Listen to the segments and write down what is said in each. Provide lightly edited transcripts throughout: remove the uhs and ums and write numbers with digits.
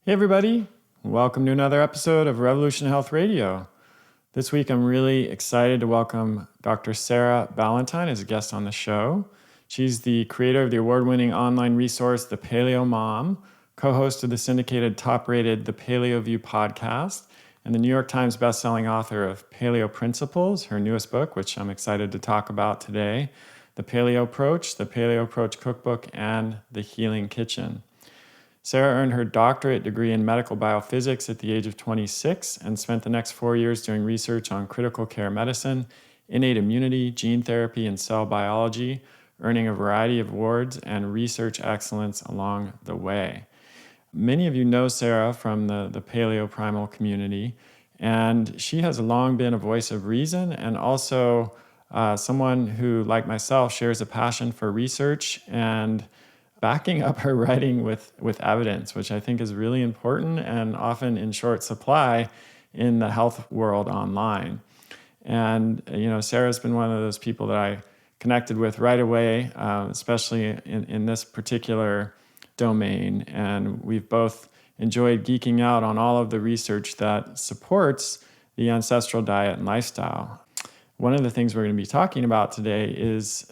Hey everybody, welcome to another episode of Revolution Health Radio. This week I'm really excited to welcome Dr. Sarah Ballantyne as a guest on the show. She's the creator of the award-winning online resource, The Paleo Mom, co-host of the syndicated top-rated The Paleo View podcast, and the New York Times bestselling author of Paleo Principles, her newest book, which I'm excited to talk about today, The Paleo Approach, The Paleo Approach Cookbook, and The Healing Kitchen. Sarah earned her doctorate degree in medical biophysics at the age of 26 and spent the next 4 years doing research on critical care medicine, innate immunity, gene therapy, and cell biology, earning a variety of awards and research excellence along the way. Many of you know Sarah from the paleo primal community, and she has long been a voice of reason and also someone who, like myself, shares a passion for research and backing up her writing with evidence, which I think is really important and often in short supply in the health world online. And, Sarah's been one of those people that I connected with right away, especially in this particular domain. And we've both enjoyed geeking out on all of the research that supports the ancestral diet and lifestyle. One of the things we're going to be talking about today is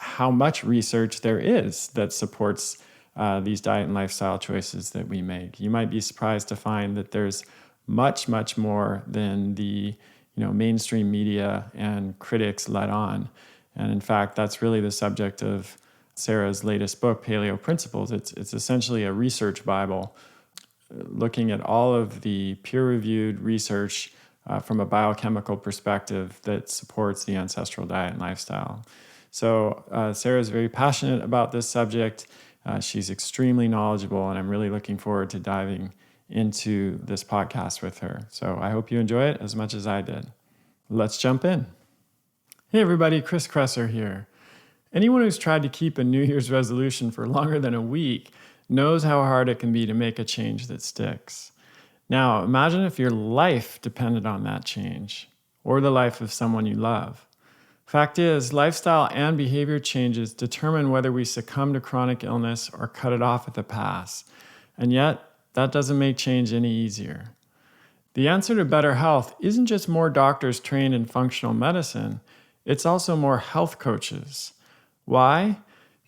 how much research there is that supports these diet and lifestyle choices that we make. You might be surprised to find that there's much, much more than the mainstream media and critics let on. And in fact, that's really the subject of Sarah's latest book, Paleo Principles. It's essentially a research Bible looking at all of the peer-reviewed research from a biochemical perspective that supports the ancestral diet and lifestyle. So Sarah is very passionate about this subject. She's extremely knowledgeable, and I'm really looking forward to diving into this podcast with her. So I hope you enjoy it as much as I did. Let's jump in. Hey everybody, Chris Kresser here. Anyone who's tried to keep a New Year's resolution for longer than a week knows how hard it can be to make a change that sticks. Now, imagine if your life depended on that change, or the life of someone you love. Fact is, lifestyle and behavior changes determine whether we succumb to chronic illness or cut it off at the pass. And yet, that doesn't make change any easier. The answer to better health isn't just more doctors trained in functional medicine, it's also more health coaches. Why?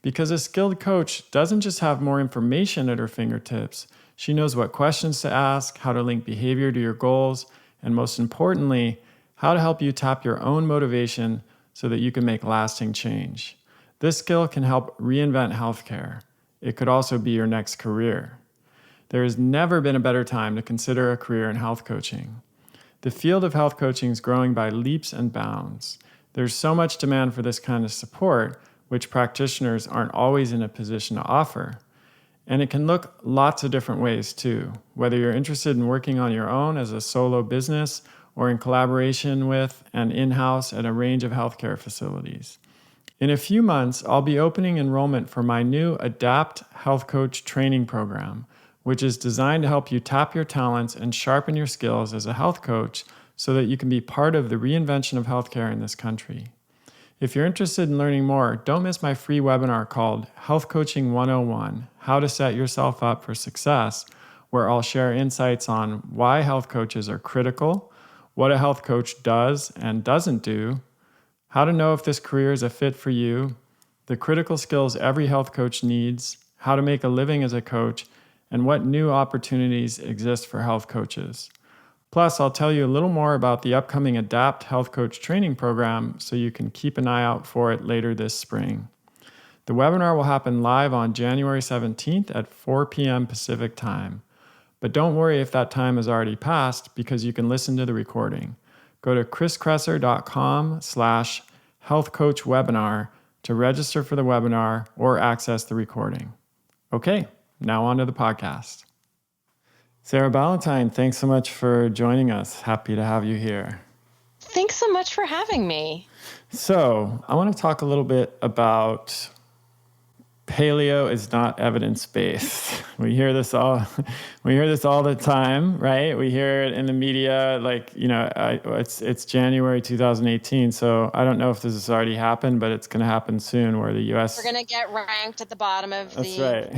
Because a skilled coach doesn't just have more information at her fingertips. She knows what questions to ask, how to link behavior to your goals, and most importantly, how to help you tap your own motivation so that you can make lasting change. This skill can help reinvent healthcare. It could also be your next career. There has never been a better time to consider a career in health coaching. The field of health coaching is growing by leaps and bounds. There's so much demand for this kind of support, which practitioners aren't always in a position to offer. And it can look lots of different ways too, whether you're interested in working on your own as a solo business or in collaboration with and in-house at a range of healthcare facilities. In a few months, I'll be opening enrollment for my new Adapt Health Coach training program, which is designed to help you tap your talents and sharpen your skills as a health coach so that you can be part of the reinvention of healthcare in this country. If you're interested in learning more, don't miss my free webinar called Health Coaching 101, How to Set Yourself Up for Success, where I'll share insights on why health coaches are critical, what a health coach does and doesn't do, how to know if this career is a fit for you, the critical skills every health coach needs, how to make a living as a coach, and what new opportunities exist for health coaches. Plus, I'll tell you a little more about the upcoming Adapt Health Coach training program so you can keep an eye out for it later this spring. The webinar will happen live on January 17th at 4 p.m. Pacific Time. But don't worry if that time has already passed because you can listen to the recording. Go to chriskresser.com/healthcoachwebinar to register for the webinar or access the recording. Okay, now on to the podcast. Sarah Ballantyne, thanks so much for joining us. Happy to have you here. Thanks so much for having me. So, I want to talk a little bit about paleo is not evidence-based. We hear this all the time, right? We hear it in the media, it's January 2018, so I don't know if this has already happened, but it's going to happen soon where the U.S. We're going to get ranked at the bottom of That's right.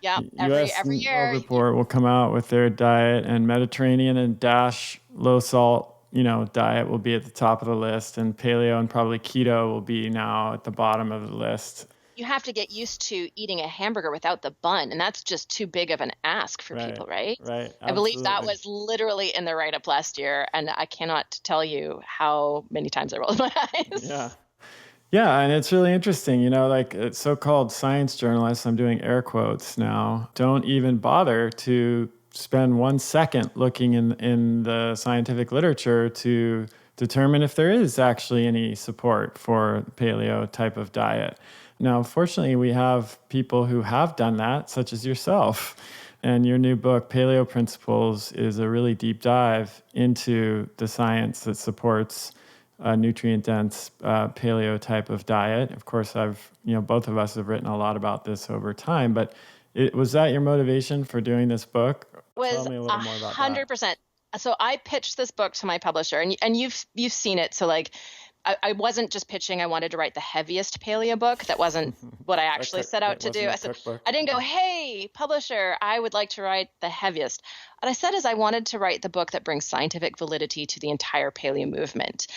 Yeah, U.S. every News year. Report will come out with their diet, and Mediterranean and DASH low salt, diet will be at the top of the list, and paleo and probably keto will be now at the bottom of the list. You have to get used to eating a hamburger without the bun, and that's just too big of an ask for Right, people, right? right, I believe that absolutely. was literally in the write-up last year, and I cannot tell you how many times I rolled my Yeah. eyes. Yeah, and it's really interesting, like so-called science journalists, I'm doing air quotes now, don't even bother to spend 1 second looking in the scientific literature to determine if there is actually any support for paleo type of diet. Now, fortunately, we have people who have done that, such as yourself. And your new book, Paleo Principles, is a really deep dive into the science that supports a nutrient-dense paleo type of diet. Of course, both of us have written a lot about this over time, but was that your motivation for doing this book? Tell Was me a little more about that. 100%. So I pitched this book to my publisher, and you've seen it. So like, I wasn't just pitching. I wanted to write the heaviest paleo book. That wasn't what I actually set out That to do. wasn't a I said, cookbook. I didn't go, hey, publisher, I would like to write the heaviest. What I said is I wanted to write the book that brings scientific validity to the entire paleo movement,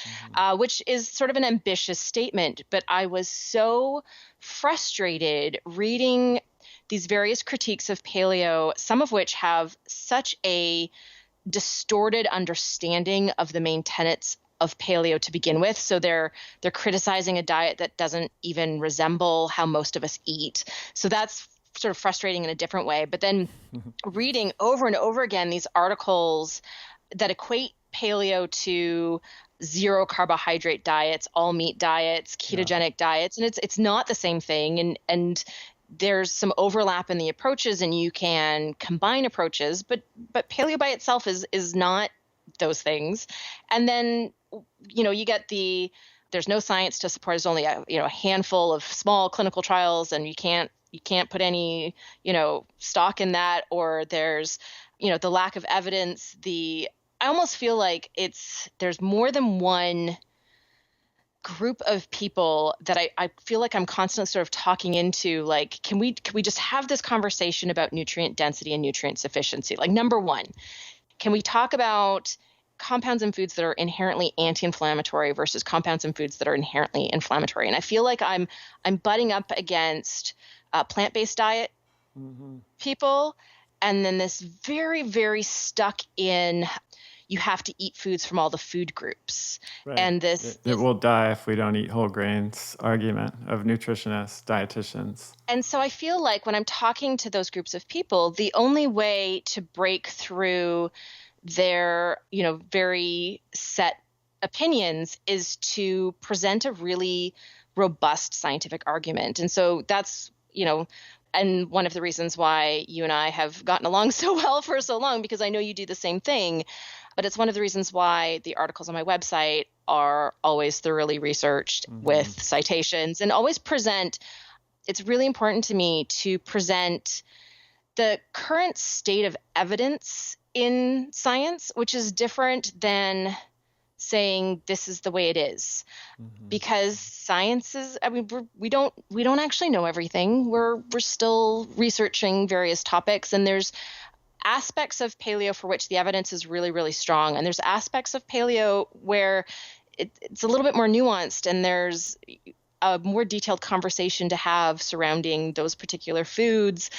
which is sort of an ambitious statement. But I was so frustrated reading these various critiques of paleo, some of which have such a distorted understanding of the main tenets of paleo to begin with. So they're criticizing a diet that doesn't even resemble how most of us eat. So that's sort of frustrating in a different way. But then reading over and over again these articles that equate paleo to zero carbohydrate diets, all meat diets, ketogenic diets, and it's not the same thing. And there's some overlap in the approaches, and you can combine approaches, but paleo by itself is not those things. And then you get there's no science to support. There's only a handful of small clinical trials, and you can't put any stock in that. Or there's the lack of evidence. I almost feel like there's more than one group of people that I feel like I'm constantly sort of talking into, like, can we just have this conversation about nutrient density and nutrient sufficiency? Like, number one, can we talk about compounds in foods that are inherently anti-inflammatory versus compounds in foods that are inherently inflammatory? And I feel like I'm butting up against plant-based diet people, and then this very, very stuck in, you have to eat foods from all the food groups. Right. And it will die if we don't eat whole grains argument of nutritionists, dietitians. And so I feel like when I'm talking to those groups of people, the only way to break through their, very set opinions is to present a really robust scientific argument. And so that's, and one of the reasons why you and I have gotten along so well for so long, because I know you do the same thing. But it's one of the reasons why the articles on my website are always thoroughly researched with citations, and always present. It's really important to me to present the current state of evidence in science, which is different than saying this is the way it is. Because science is, we don't actually know everything. We're still researching various topics, and there's aspects of paleo for which the evidence is really, really strong. And there's aspects of paleo where it's a little bit more nuanced, and there's a more detailed conversation to have surrounding those particular foods.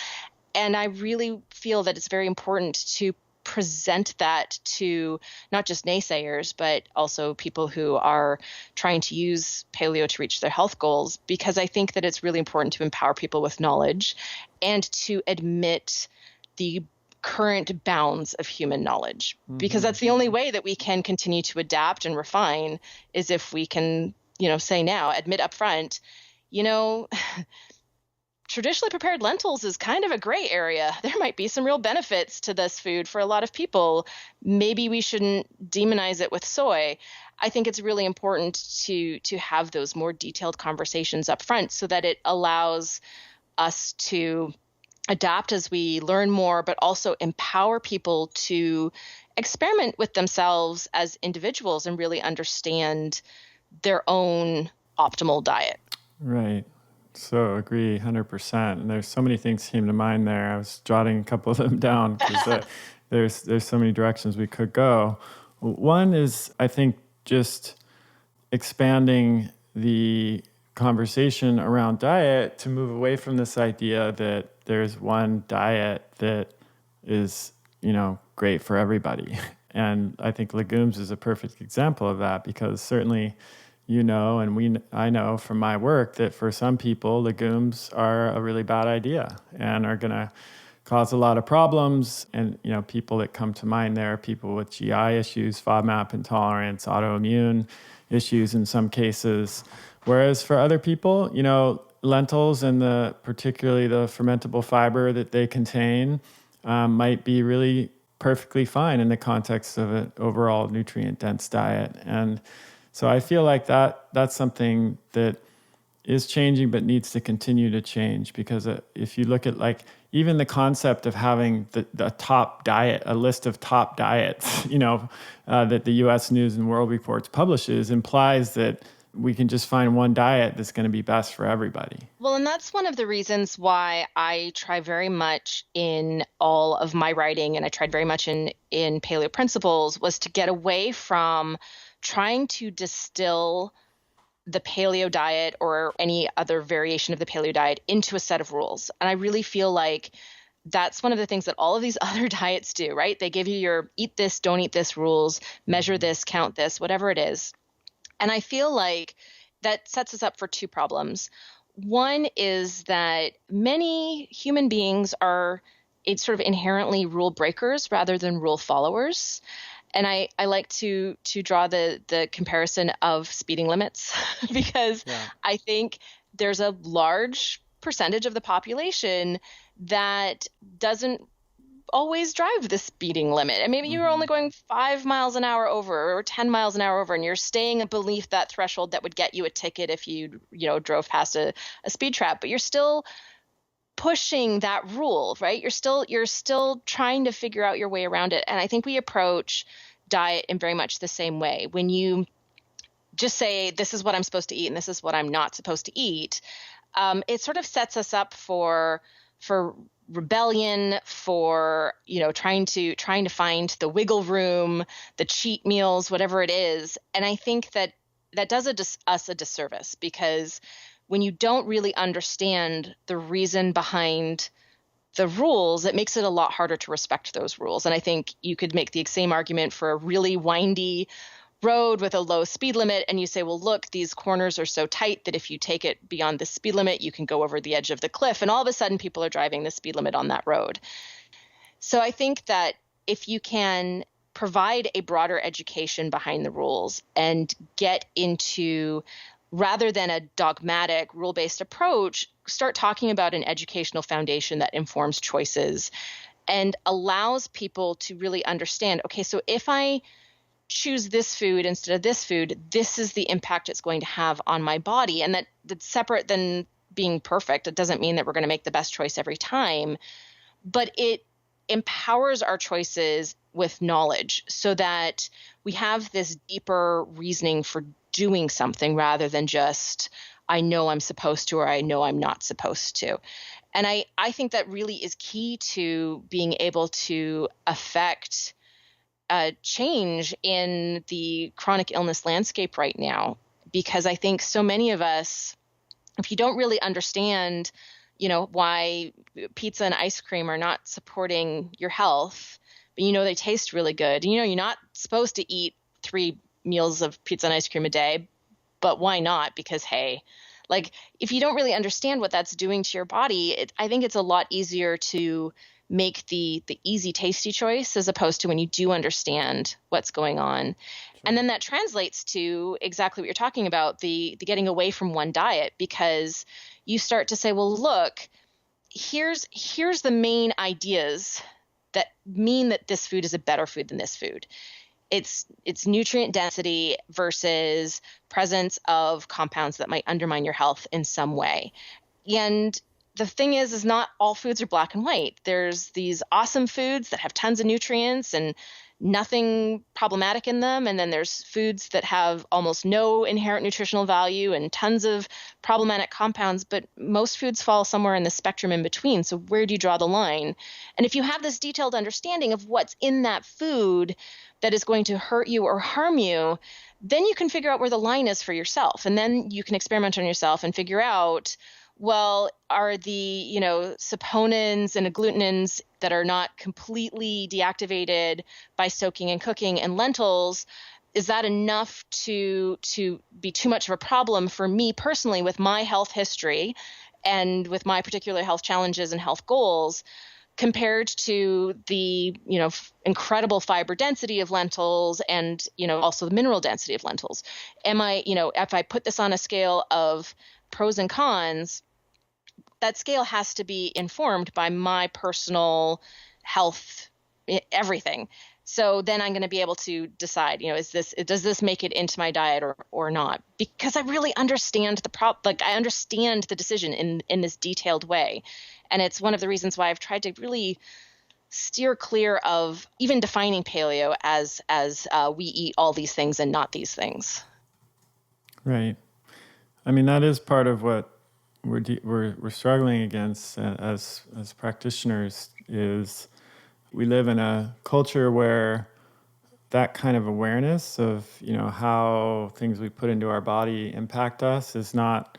And I really feel that it's very important to present that to not just naysayers, but also people who are trying to use paleo to reach their health goals, because I think that it's really important to empower people with knowledge and to admit the current bounds of human knowledge, because that's the only way that we can continue to adapt and refine, is if we can, say now, admit up front, traditionally prepared lentils is kind of a gray area. There might be some real benefits to this food for a lot of people. Maybe we shouldn't demonize it with soy. I think it's really important to have those more detailed conversations up front, so that it allows us to adapt as we learn more, but also empower people to experiment with themselves as individuals and really understand their own optimal diet. Right. So agree 100%. And there's so many things came to mind there. I was jotting a couple of them down because there's so many directions we could go. One is, I think, just expanding the conversation around diet to move away from this idea that there's one diet that is, great for everybody. And I think legumes is a perfect example of that, because certainly, I know from my work that for some people, legumes are a really bad idea and are going to cause a lot of problems. And, people that come to mind there are people with GI issues, FODMAP intolerance, autoimmune issues in some cases. Whereas for other people, lentils and particularly the fermentable fiber that they contain might be really perfectly fine in the context of an overall nutrient-dense diet. And so I feel like that's something that is changing but needs to continue to change, because if you look at even the concept of having the top diet, a list of top diets, that the U.S. News and World Reports publishes, implies that we can just find one diet that's going to be best for everybody. Well, and that's one of the reasons why I try very much in all of my writing, and I tried very much in Paleo Principles, was to get away from trying to distill the paleo diet or any other variation of the paleo diet into a set of rules. And I really feel like that's one of the things that all of these other diets do, right? They give you your eat this, don't eat this rules, measure this, count this, whatever it is. And I feel like that sets us up for two problems. One is that many human beings are sort of inherently rule breakers rather than rule followers. And I like to draw the comparison of speeding limits because I think there's a large percentage of the population that doesn't always drive the speeding limit. And maybe you're only going 5 miles an hour over or 10 miles an hour over, and you're staying beneath that threshold that would get you a ticket if you drove past a speed trap, but you're still pushing that rule, right? You're still trying to figure out your way around it. And I think we approach diet in very much the same way. When you just say, this is what I'm supposed to eat and this is what I'm not supposed to eat, it sort of sets us up for rebellion, for trying to find the wiggle room, the cheat meals, whatever it is. And I think that does us a disservice, because when you don't really understand the reason behind the rules, it makes it a lot harder to respect those rules. And I think you could make the same argument for a really windy road with a low speed limit, and you say, well, look, these corners are so tight that if you take it beyond the speed limit, you can go over the edge of the cliff. And all of a sudden, people are driving the speed limit on that road. So I think that if you can provide a broader education behind the rules and get into, rather than a dogmatic rule-based approach, start talking about an educational foundation that informs choices and allows people to really understand, okay, so if I choose this food instead of this food, this is the impact it's going to have on my body. And that's separate than being perfect. It doesn't mean that we're going to make the best choice every time, but it empowers our choices with knowledge so that we have this deeper reasoning for doing something rather than just, I know I'm supposed to, or I know I'm not supposed to. And I think that really is key to being able to affect a change in the chronic illness landscape right now, because I think so many of us, if you don't really understand, why pizza and ice cream are not supporting your health, but they taste really good. You're not supposed to eat 3 meals of pizza and ice cream a day, but why not? Because, hey, if you don't really understand what that's doing to your body, I think it's a lot easier to make the easy, tasty choice as opposed to when you do understand what's going on. Sure. And then that translates to exactly what you're talking about, the getting away from one diet, because you start to say, well, look, here's the main ideas that mean that this food is a better food than this food. It's nutrient density versus presence of compounds that might undermine your health in some way. And the thing is not all foods are black and white. There's these awesome foods that have tons of nutrients and nothing problematic in them. And then there's foods that have almost no inherent nutritional value and tons of problematic compounds, but most foods fall somewhere in the spectrum in between. So where do you draw the line? And if you have this detailed understanding of what's in that food that is going to hurt you or harm you, then you can figure out where the line is for yourself. And then you can experiment on yourself and figure out, well, are the, saponins and agglutinins that are not completely deactivated by soaking and cooking and lentils, is that enough to be too much of a problem for me personally with my health history and with my particular health challenges and health goals, compared to the, incredible fiber density of lentils and, also the mineral density of lentils? Am I, if I put this on a scale of pros and cons, that scale has to be informed by my personal health, everything. So then I'm going to be able to decide, does this make it into my diet or not? Because I really understand I understand the decision in this detailed way. And it's one of the reasons why I've tried to really steer clear of even defining paleo as we eat all these things and not these things. Right. I mean, that is part of what we're struggling against as practitioners. Is we live in a culture where that kind of awareness of how things we put into our body impact us is not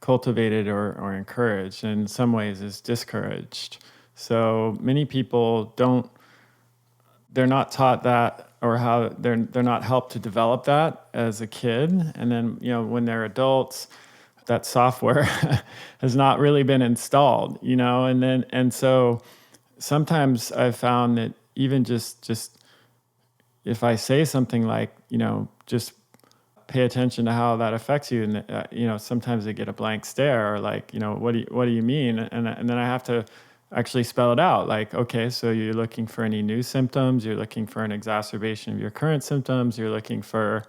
cultivated or encouraged, and in some ways is discouraged. So many people they're not taught that, or how they're not helped to develop that as a kid, and then when they're adults, that software has not really been installed, and so sometimes I've found that even just if I say something like, just pay attention to how that affects you, and sometimes they get a blank stare, or like, what do you mean? And then I have to actually spell it out. Like, okay, so you're looking for any new symptoms, you're looking for an exacerbation of your current symptoms, you're looking for,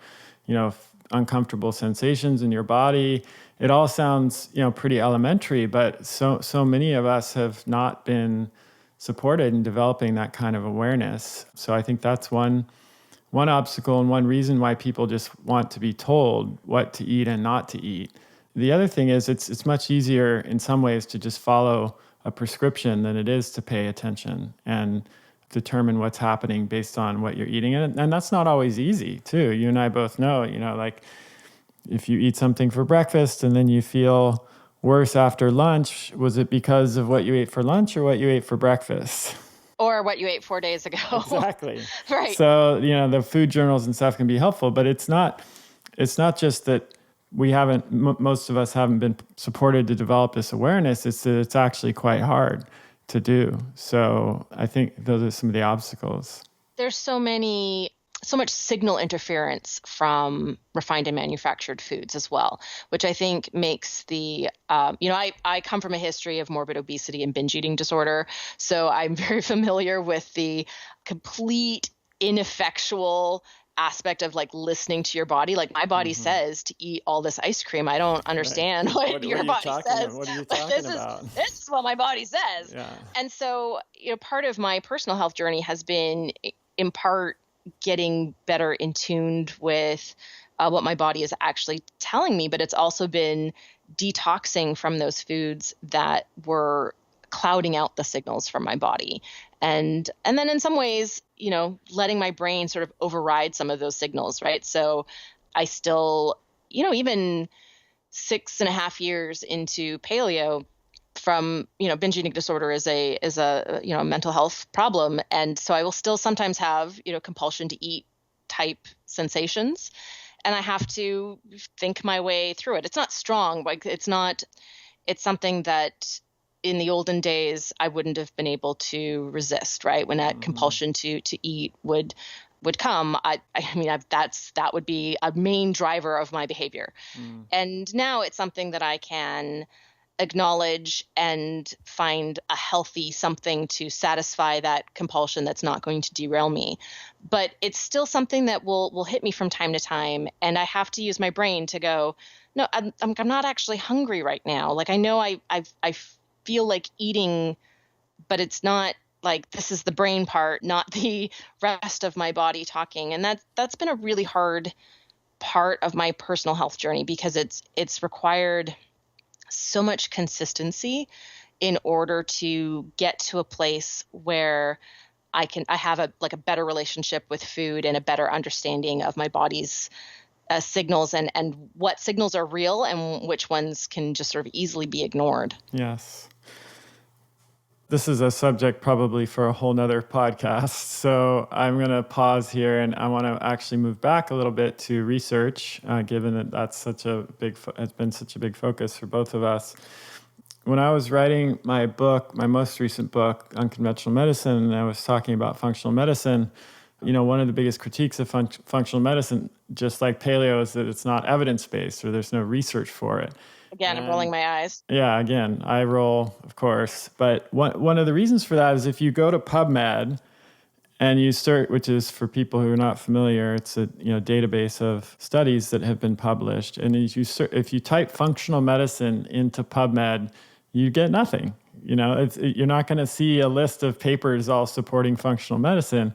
uncomfortable sensations in your body. It all sounds, pretty elementary, but so many of us have not been supported in developing that kind of awareness. So I think that's one obstacle, and one reason why people just want to be told what to eat and not to eat. The other thing is it's much easier in some ways to just follow a prescription than it is to pay attention and determine what's happening based on what you're eating. And that's not always easy too. You and I both know, like if you eat something for breakfast and then you feel worse after lunch, was it because of what you ate for lunch or what you ate for breakfast? Or what you ate 4 days ago. Exactly. Right. So, the food journals and stuff can be helpful, but it's not just that most of us haven't been supported to develop this awareness. It's that it's actually quite hard to do. So I think those are some of the obstacles. There's so much signal interference from refined and manufactured foods as well, which I think makes I come from a history of morbid obesity and binge eating disorder. So I'm very familiar with the complete ineffectual aspect of like listening to your body. Like my body says to eat all this ice cream. I don't understand what your body says. What are you talking about? This is what my body says. Yeah. And so, part of my personal health journey has been in part getting better in tuned with what my body is actually telling me, but it's also been detoxing from those foods that were clouding out the signals from my body. And then in some ways, letting my brain sort of override some of those signals, right? So I still, even 6.5 years into paleo, from binge eating disorder is a mental health problem, and so I will still sometimes have compulsion to eat type sensations, and I have to think my way through it. It's not strong, like it's something that in the olden days I wouldn't have been able to resist, right? When that compulsion to eat would come, that would be a main driver of my behavior. And now it's something that I can acknowledge and find a healthy something to satisfy that compulsion that's not going to derail me. But it's still something that will hit me from time to time, and I have to use my brain to go, no, I'm not actually hungry right now. Like I know I feel like eating, but it's not like this is the brain part, not the rest of my body talking. And that's been a really hard part of my personal health journey, because it's required so much consistency in order to get to a place where I have a better relationship with food and a better understanding of my body's signals, and what signals are real and which ones can just sort of easily be ignored. Yes. This is a subject probably for a whole nother podcast. So I'm going to pause here, and I want to actually move back a little bit to research, given that that's has been such a big focus for both of us. When I was writing my book, my most recent book, Unconventional Medicine, and I was talking about functional medicine, one of the biggest critiques of functional medicine, just like paleo, is that it's not evidence-based, or there's no research for it. Again, I'm rolling my eyes. Yeah, again, I roll, of course. But one of the reasons for that is if you go to PubMed and you search, which is for people who are not familiar, it's a database of studies that have been published. And if you type functional medicine into PubMed, you get nothing. You're not going to see a list of papers all supporting functional medicine.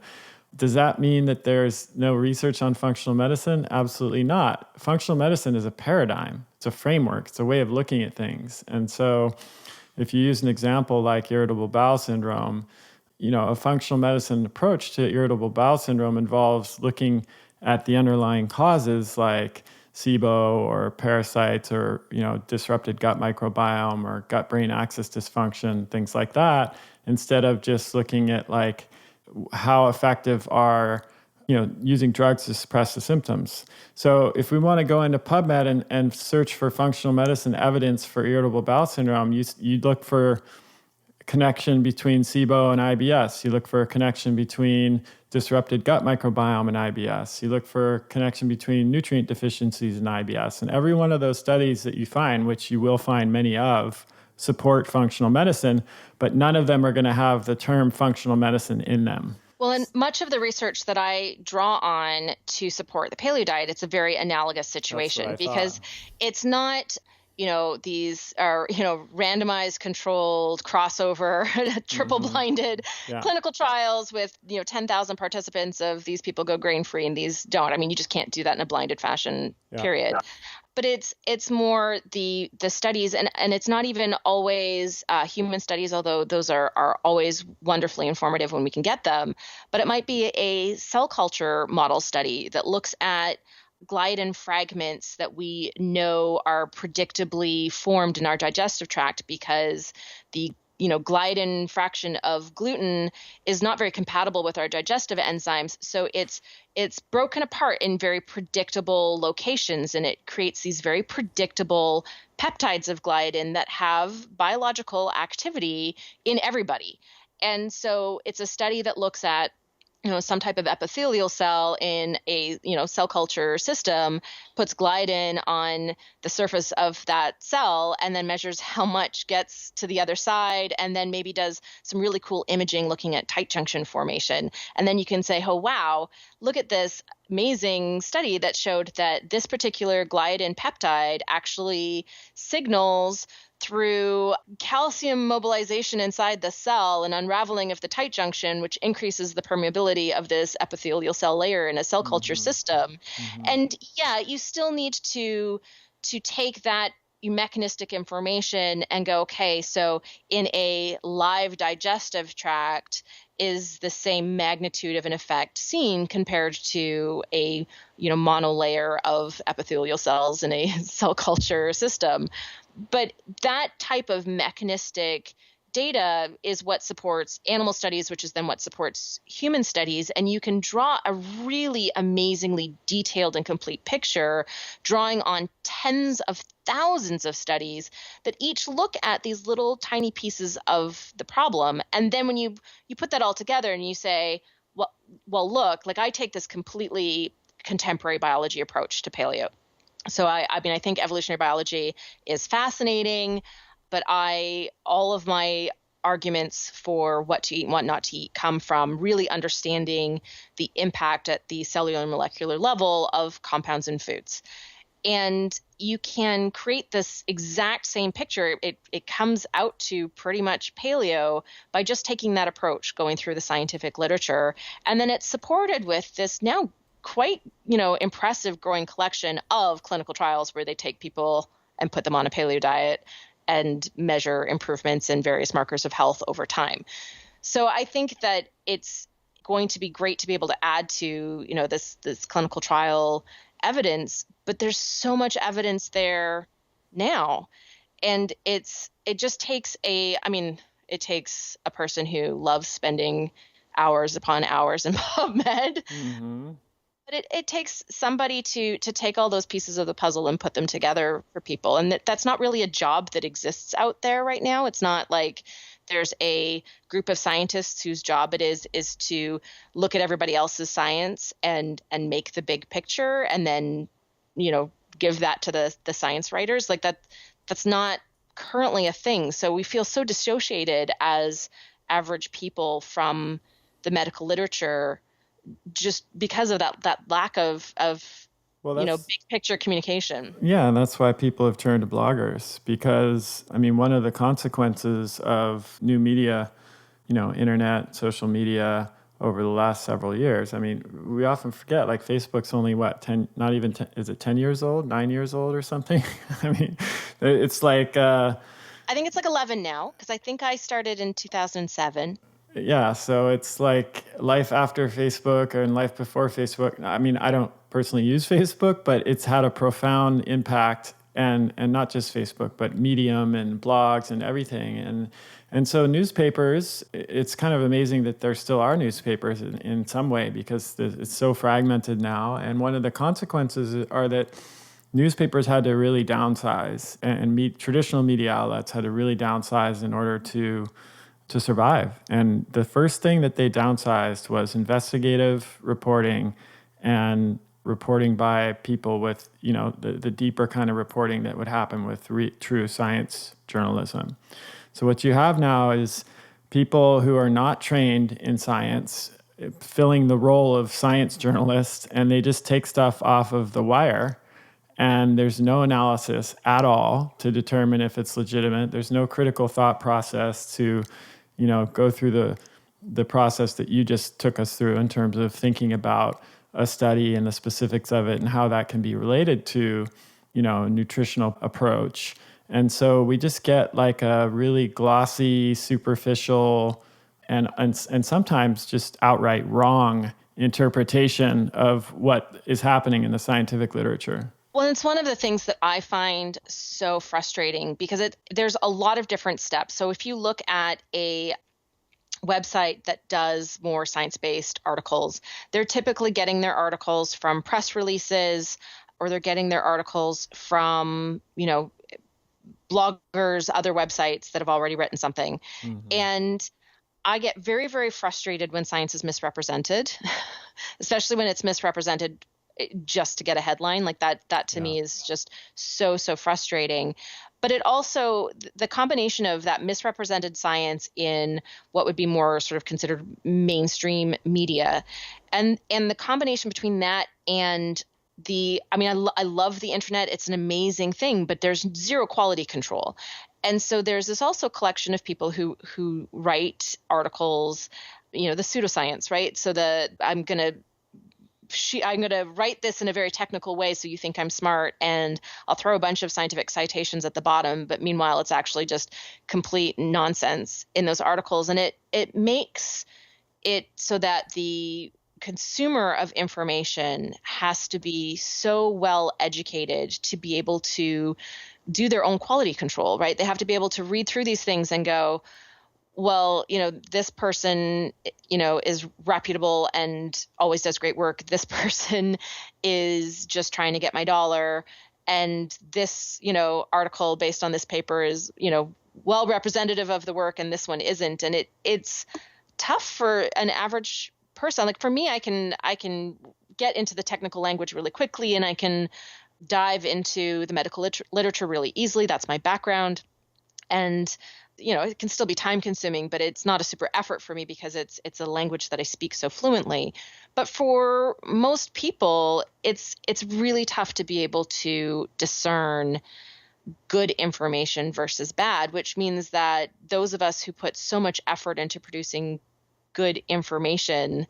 Does that mean that there's no research on functional medicine? Absolutely not. Functional medicine is a paradigm. It's a framework. It's a way of looking at things. And so if you use an example like irritable bowel syndrome, a functional medicine approach to irritable bowel syndrome involves looking at the underlying causes like SIBO or parasites or, disrupted gut microbiome or gut-brain axis dysfunction, things like that, instead of just looking at like how effective are using drugs to suppress the symptoms. So if we want to go into PubMed and search for functional medicine evidence for irritable bowel syndrome, you look for a connection between SIBO and IBS. You look for a connection between disrupted gut microbiome and IBS. You look for a connection between nutrient deficiencies and IBS. And every one of those studies that you find, which you will find many of, support functional medicine, but none of them are going to have the term functional medicine in them. Well, and much of the research that I draw on to support the paleo diet, it's a very analogous situation, because it's not, these are, randomized, controlled, crossover, triple-blinded clinical trials with, 10,000 participants of these people go grain-free and these don't. I mean, you just can't do that in a blinded fashion, period. But it's more the studies, and it's not even always human studies, although those are always wonderfully informative when we can get them. But it might be a cell culture model study that looks at gliadin fragments that we know are predictably formed in our digestive tract, because the gliadin fraction of gluten is not very compatible with our digestive enzymes. So it's broken apart in very predictable locations, and it creates these very predictable peptides of gliadin that have biological activity in everybody. And so it's a study that looks at some type of epithelial cell in a, cell culture system, puts gliadin on the surface of that cell, and then measures how much gets to the other side, and then maybe does some really cool imaging looking at tight junction formation. And then you can say, oh, wow, look at this amazing study that showed that this particular gliadin peptide actually signals through calcium mobilization inside the cell and unraveling of the tight junction, which increases the permeability of this epithelial cell layer in a cell culture system. And you still need to take that mechanistic information and go, okay, so in a live digestive tract, is the same magnitude of an effect seen compared to a monolayer of epithelial cells in a cell culture system? But that type of mechanistic data is what supports animal studies, which is then what supports human studies. And you can draw a really amazingly detailed and complete picture, drawing on tens of thousands of studies that each look at these little tiny pieces of the problem. And then when you put that all together and you say, well, look, like I take this completely contemporary biology approach to paleo. So I think evolutionary biology is fascinating, but all of my arguments for what to eat and what not to eat come from really understanding the impact at the cellular and molecular level of compounds in foods. And you can create this exact same picture. It comes out to pretty much paleo by just taking that approach, going through the scientific literature. And then it's supported with this now quite, impressive growing collection of clinical trials where they take people and put them on a paleo diet and measure improvements in various markers of health over time. So I think that it's going to be great to be able to add to, this clinical trial evidence, but there's so much evidence there now. And it just takes it takes a person who loves spending hours upon hours in PubMed. Mm-hmm. But it takes somebody to take all those pieces of the puzzle and put them together for people. And that's not really a job that exists out there right now. It's not like there's a group of scientists whose job it is to look at everybody else's science and make the big picture and then, give that to the science writers. Like that's not currently a thing. So we feel so dissociated as average people from the medical literature just because of that lack of big picture communication. Yeah, and that's why people have turned to bloggers, because one of the consequences of new media, internet, social media over the last several years. We often forget, like, Facebook's only 10, not even 10, is it 10 years old, 9 years old or something? It's like I think it's like 11 now, because I think I started in 2007. Yeah, so it's like life after Facebook and life before Facebook. I don't personally use Facebook, but it's had a profound impact, and not just Facebook, but Medium and blogs and everything. And so newspapers, it's kind of amazing that there still are newspapers in some way, because it's so fragmented now. And one of the consequences are that newspapers had to really downsize, and traditional media outlets had to really downsize in order to survive. And the first thing that they downsized was investigative reporting, and reporting by people with, the deeper kind of reporting that would happen with true science journalism. So what you have now is people who are not trained in science filling the role of science journalists, and they just take stuff off of the wire, and there's no analysis at all to determine if it's legitimate. There's no critical thought process to go through the process that you just took us through in terms of thinking about a study and the specifics of it and how that can be related to, a nutritional approach. And so we just get like a really glossy, superficial, and sometimes just outright wrong interpretation of what is happening in the scientific literature. Well, it's one of the things that I find so frustrating, because there's a lot of different steps. So if you look at a website that does more science-based articles, they're typically getting their articles from press releases, or they're getting their articles from, bloggers, other websites that have already written something. Mm-hmm. And I get very, very frustrated when science is misrepresented, especially when it's misrepresented just to get a headline. Like that to me is just so frustrating. But it also, the combination of that misrepresented science in what would be more sort of considered mainstream media, and the combination between that and I love the internet. It's an amazing thing, but there's zero quality control. And so there's this also collection of people who write articles, the pseudoscience, right? So I'm going to write this in a very technical way so you think I'm smart, and I'll throw a bunch of scientific citations at the bottom, but meanwhile it's actually just complete nonsense in those articles. And it makes it so that the consumer of information has to be so well educated to be able to do their own quality control, right? They have to be able to read through these things and go, well, this person, is reputable and always does great work. This person is just trying to get my dollar. And this, article based on this paper is, well representative of the work, and this one isn't. And it's tough for an average person. Like for me, I can get into the technical language really quickly, and I can dive into the medical literature really easily. That's my background. And it can still be time consuming, but it's not a super effort for me because it's a language that I speak so fluently. But for most people, it's really tough to be able to discern good information versus bad, which means that those of us who put so much effort into producing good information,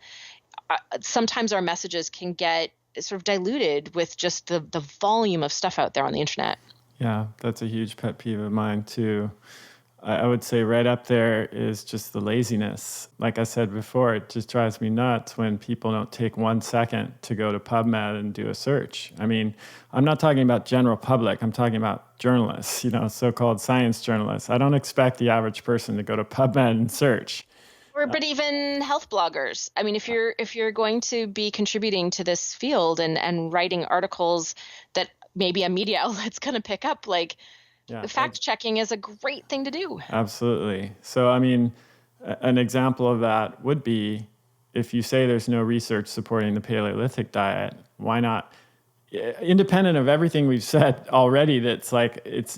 sometimes our messages can get sort of diluted with just the volume of stuff out there on the internet. Yeah, that's a huge pet peeve of mine too. I would say right up there is just the laziness. Like I said before, it just drives me nuts when people don't take 1 second to go to PubMed and do a search. I mean, I'm not talking about general public. I'm talking about journalists, so-called science journalists. I don't expect the average person to go to PubMed and search. But even health bloggers. I mean, if you're going to be contributing to this field and writing articles that maybe a media outlet's going to pick up, like, fact checking is a great thing to do. Absolutely. So, I mean, an example of that would be if you say there's no research supporting the Paleolithic diet, why not? Independent of everything we've said already,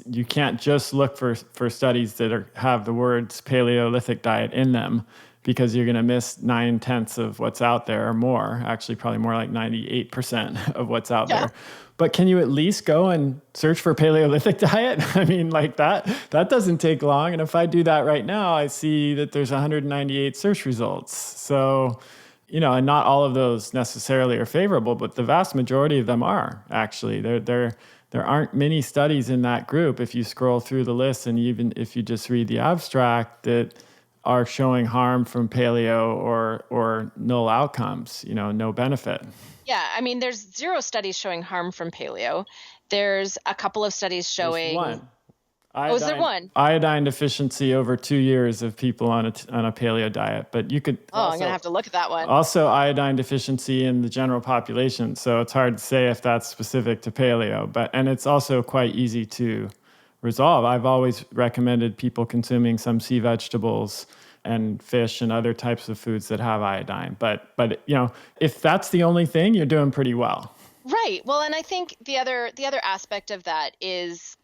you can't just look for studies that have the words Paleolithic diet in them, because you're going to miss 9/10 of what's out there, or more. Actually, probably more like 98% of what's out there. But can you at least go and search for Paleolithic diet? I mean, like that doesn't take long. And if I do that right now, I see that there's 198 search results. So, and not all of those necessarily are favorable, but the vast majority of them are actually. There aren't many studies in that group, if you scroll through the list, and even if you just read the abstract, that are showing harm from paleo or null outcomes, no benefit. Yeah, I mean, there's 0 studies showing harm from paleo. There's a couple of studies showing. There's one. Is there one? Iodine deficiency over 2 years of people on a paleo diet, but you could. I'm going to have to look at that one. Also, iodine deficiency in the general population, so it's hard to say if that's specific to paleo. And it's also quite easy to resolve. I've always recommended people consuming some sea vegetables and fish and other types of foods that have iodine. But if that's the only thing, you're doing pretty well. Right. Well, and I think the other aspect of that is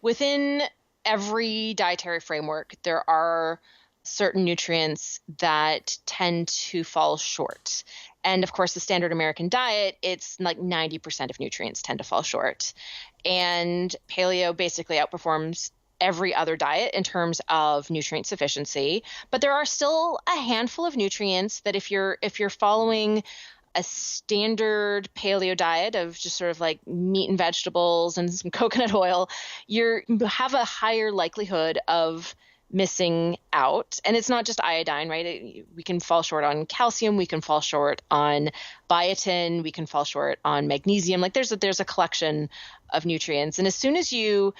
within every dietary framework, there are certain nutrients that tend to fall short. And of course, the standard American diet, it's like 90% of nutrients tend to fall short. And paleo basically outperforms every other diet in terms of nutrient sufficiency. But there are still a handful of nutrients that if you're following a standard paleo diet of just sort of like meat and vegetables and some coconut oil, you have a higher likelihood of missing out. And it's not just iodine, right? We can fall short on calcium. We can fall short on biotin. We can fall short on magnesium. Like there's a collection of nutrients. And as soon as you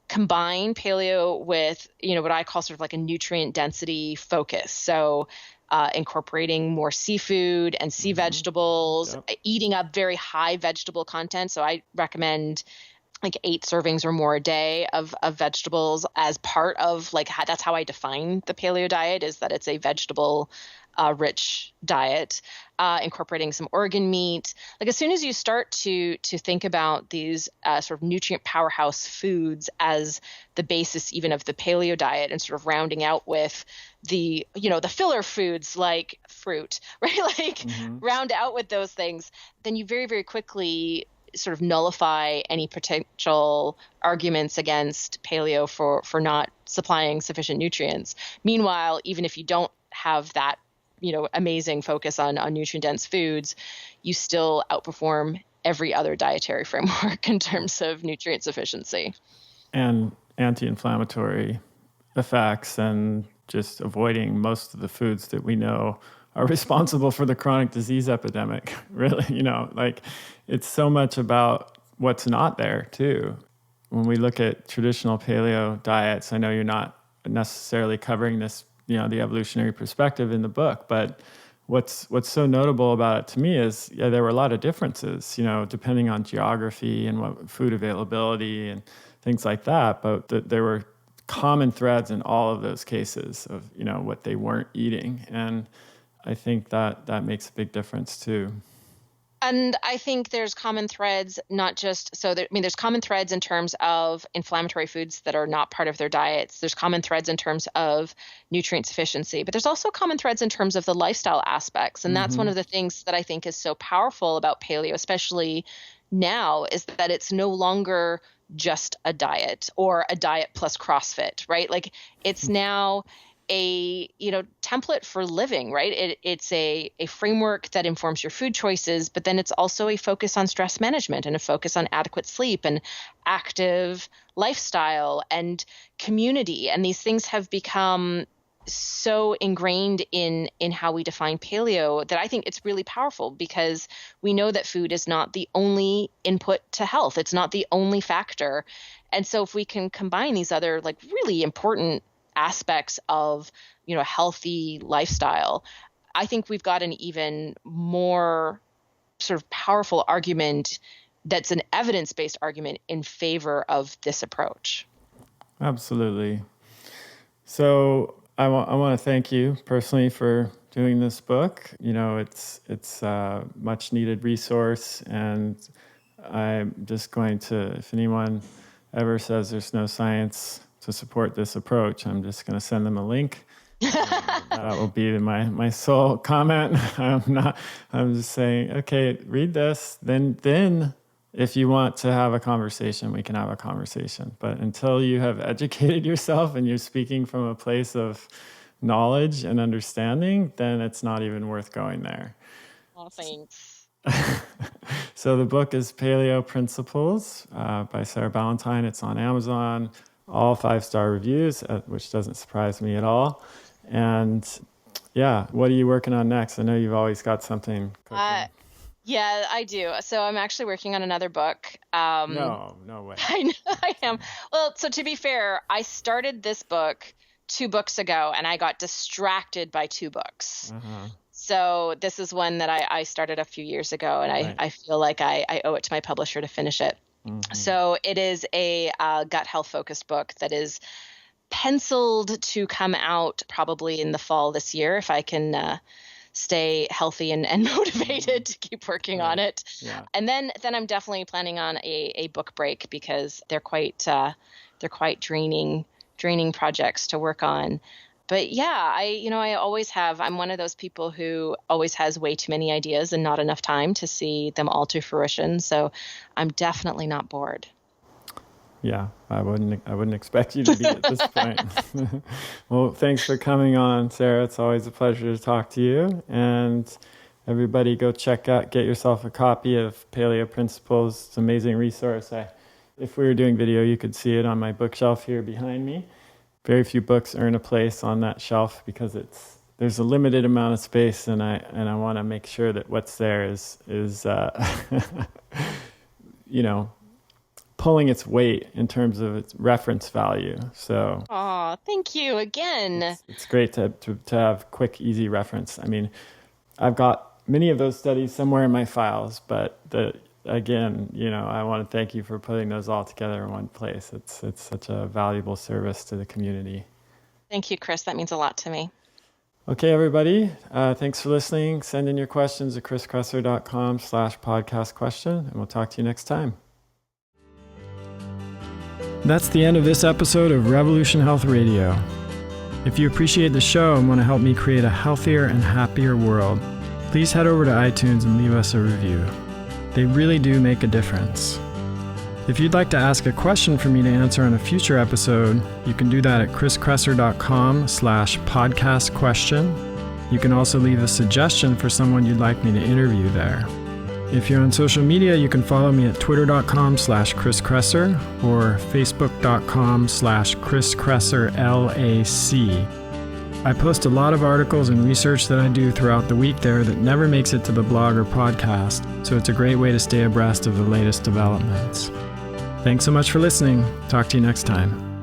combine paleo with, what I call sort of like a nutrient density focus. So incorporating more seafood and sea vegetables, eating up very high vegetable content. So I recommend like 8 servings or more a day of vegetables as part of that's how I define the paleo diet, is that it's a vegetable rich diet, incorporating some organ meat. Like as soon as you start to think about these sort of nutrient powerhouse foods as the basis even of the paleo diet, and sort of rounding out with the filler foods like fruit, right? Round out with those things, then you very, very quickly sort of nullify any potential arguments against paleo for not supplying sufficient nutrients. Meanwhile, even if you don't have that amazing focus on nutrient dense foods, you still outperform every other dietary framework in terms of nutrient sufficiency. And anti-inflammatory effects, and just avoiding most of the foods that we know are responsible for the chronic disease epidemic. Really, it's so much about what's not there too. When we look at traditional paleo diets, I know you're not necessarily covering this, the evolutionary perspective in the book, but what's so notable about it to me is, there were a lot of differences, depending on geography and what food availability and things like that. But there were common threads in all of those cases of, what they weren't eating. And I think that makes a big difference too. And I think there's common threads, not just there's common threads in terms of inflammatory foods that are not part of their diets. There's common threads in terms of nutrient sufficiency, but there's also common threads in terms of the lifestyle aspects. And that's one of the things that I think is so powerful about paleo, especially now, is that it's no longer just a diet or a diet plus CrossFit, right? Like it's now a template for living, right? It's a framework that informs your food choices, but then it's also a focus on stress management and a focus on adequate sleep and active lifestyle and community. And these things have become so ingrained in how we define paleo that I think it's really powerful, because we know that food is not the only input to health. It's not the only factor. And so if we can combine these other like really important aspects of, healthy lifestyle, I think we've got an even more sort of powerful argument that's an evidence-based argument in favor of this approach. Absolutely. So I want to thank you personally for doing this book. It's a much needed resource, and I'm just going to, if anyone ever says there's no science to support this approach, I'm just going to send them a link. That will be my sole comment. I'm just saying, okay, read this. Then if you want to have a conversation, we can have a conversation. But until you have educated yourself and you're speaking from a place of knowledge and understanding, then it's not even worth going there. Oh, thanks. So the book is Paleo Principles by Sarah Ballantyne. It's on Amazon, all 5-star reviews, which doesn't surprise me at all. And yeah, what are you working on next? I know you've always got something cooking. Yeah, I do. So I'm actually working on another book. No way. I know I am. Well, so to be fair, I started this book 2 books ago, and I got distracted by 2 books. Uh-huh. So this is one that I started a few years ago, and Right. I feel like I owe it to my publisher to finish it. Mm-hmm. So it is a gut health focused book that is penciled to come out probably in the fall this year, if I can stay healthy and motivated to keep working on it. Yeah. And then I'm definitely planning on a book break, because they're quite draining projects to work on. But yeah, I always have. I'm one of those people who always has way too many ideas and not enough time to see them all to fruition. So I'm definitely not bored. Yeah, I wouldn't expect you to be at this point. Well, thanks for coming on, Sarah. It's always a pleasure to talk to you. And everybody go get yourself a copy of Paleo Principles. It's an amazing resource. If we were doing video, you could see it on my bookshelf here behind me. Very few books earn a place on that shelf because there's a limited amount of space, and I want to make sure that what's there is pulling its weight in terms of its reference value. So, thank you again. It's great to have quick, easy reference. I mean, I've got many of those studies somewhere in my files, but I want to thank you for putting those all together in one place. It's such a valuable service to the community. Thank you, Chris. That means a lot to me. Okay, everybody. Thanks for listening. Send in your questions at chriskresser.com/podcast question, and we'll talk to you next time. That's the end of this episode of Revolution Health Radio. If you appreciate the show and want to help me create a healthier and happier world, please head over to iTunes and leave us a review. They really do make a difference. If you'd like to ask a question for me to answer on a future episode, you can do that at chriskresser.com/podcast question. You can also leave a suggestion for someone you'd like me to interview there. If you're on social media, you can follow me at twitter.com/chriskresser or facebook.com/chriskresserlac. I post a lot of articles and research that I do throughout the week there that never makes it to the blog or podcast, so it's a great way to stay abreast of the latest developments. Thanks so much for listening. Talk to you next time.